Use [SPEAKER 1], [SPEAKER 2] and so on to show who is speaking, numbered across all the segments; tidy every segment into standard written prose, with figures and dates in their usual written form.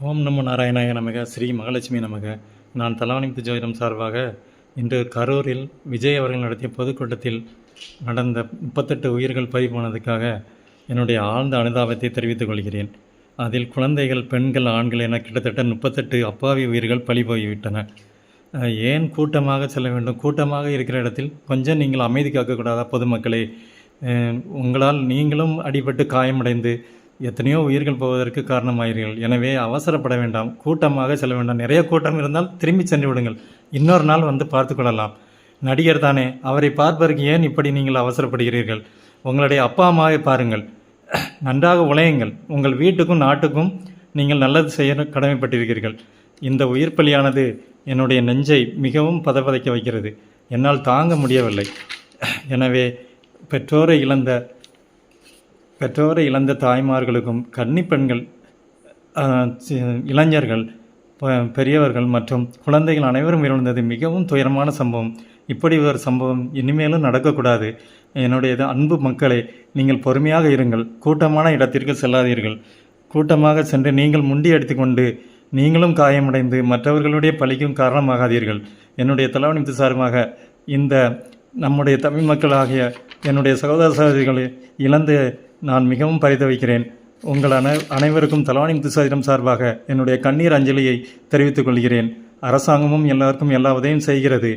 [SPEAKER 1] ஓம் நமோ நாராயணாய நமக. ஸ்ரீ மகாலட்சுமி நமக. நான் தலாவணிமுத்து ஜோதிடம் சார்பாக இன்று கரூரில் விஜய் அவர்கள் நடத்திய பொதுக்கூட்டத்தில் நடந்த 38 உயிர்கள் பறி போனதுக்காக என்னுடைய ஆழ்ந்த அனுதாபத்தை தெரிவித்துக் கொள்கிறேன். அதில் குழந்தைகள், பெண்கள், ஆண்கள் என கிட்டத்தட்ட 38 அப்பாவி உயிர்கள் பறி போய்விட்டன. ஏன் கூட்டமாக செல்ல வேண்டும்? கூட்டமாக இருக்கிற இடத்தில் கொஞ்சம் நீங்கள் அமைதி காக்கக்கூடாதா? பொதுமக்களே, உங்களால் நீங்களும் அடிபட்டு காயமடைந்து எத்தனையோ உயிர்கள் போவதற்கு காரணமாகிறீர்கள். எனவே அவசரப்பட வேண்டாம், கூட்டமாக செல்ல வேண்டாம். நிறைய கூட்டம் இருந்தால் திரும்பி சென்று விடுங்கள், இன்னொரு நாள் வந்து பார்த்து கொள்ளலாம். நடிகர் தானே, அவரை பார்ப்பதற்கு ஏன் இப்படி நீங்கள் அவசரப்படுகிறீர்கள்? உங்களுடைய அப்பா அம்மாவை பாருங்கள், நன்றாக உழையுங்கள். உங்கள் வீட்டுக்கும் நாட்டுக்கும் நீங்கள் நல்லது செய்ய கடமைப்பட்டிருக்கிறீர்கள். இந்த உயிர் பலியானது என்னுடைய நெஞ்சை மிகவும் பதப்பதைக்க வைக்கிறது. என்னால் தாங்க முடியவில்லை. எனவே பெற்றோரை இழந்த தாய்மார்களுக்கும், கன்னிப்பெண்கள், இளைஞர்கள், பெரியவர்கள் மற்றும் குழந்தைகள் அனைவரும் இழந்தது மிகவும் துயரமான சம்பவம். இப்படி ஒரு சம்பவம் இனிமேலும் நடக்கக்கூடாது. என்னுடைய அன்பு மக்களே, நீங்கள் பொறுமையாக இருங்கள். கூட்டமான இடத்திற்கு செல்லாதீர்கள். கூட்டமாக சென்று நீங்கள் முண்டி அடித்துக்கொண்டு நீங்களும் காயமடைந்து மற்றவர்களுடைய பலிக்கும் காரணமாகாதீர்கள். என்னுடைய தலாவணிமுத்து சார்பாக இந்த நம்முடைய தமிழ் மக்களாகிய என்னுடைய சகோதர சகோதரிகளை இழந்து நான் மிகவும் பரிதவிக்கிறேன். உங்கள் அனைவருக்கும் தலாவணிமுத்து சாதிடம் சார்பாக என்னுடைய கண்ணீர் அஞ்சலியை தெரிவித்துக் கொள்கிறேன். அரசாங்கமும் எல்லாருக்கும் எல்லா உதவியும் செய்கிறது.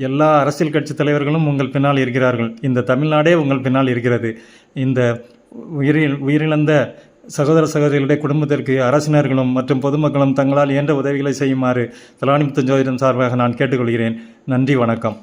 [SPEAKER 1] எல்லா அரசியல் கட்சி தலைவர்களும் உங்கள் பின்னால் இருக்கிறார்கள். இந்த தமிழ்நாடே உங்கள் பின்னால் இருக்கிறது. இந்த உயிரிழந்த சகோதர சகோதரிகளுடைய குடும்பத்திற்கு அரசினர்களும் மற்றும் பொதுமக்களும் தங்களால் இயன்ற உதவிகளை செய்யுமாறு தலாவணிமுத்து ஜோதிடம் சார்பாக நான் கேட்டுக்கொள்கிறேன். நன்றி, வணக்கம்.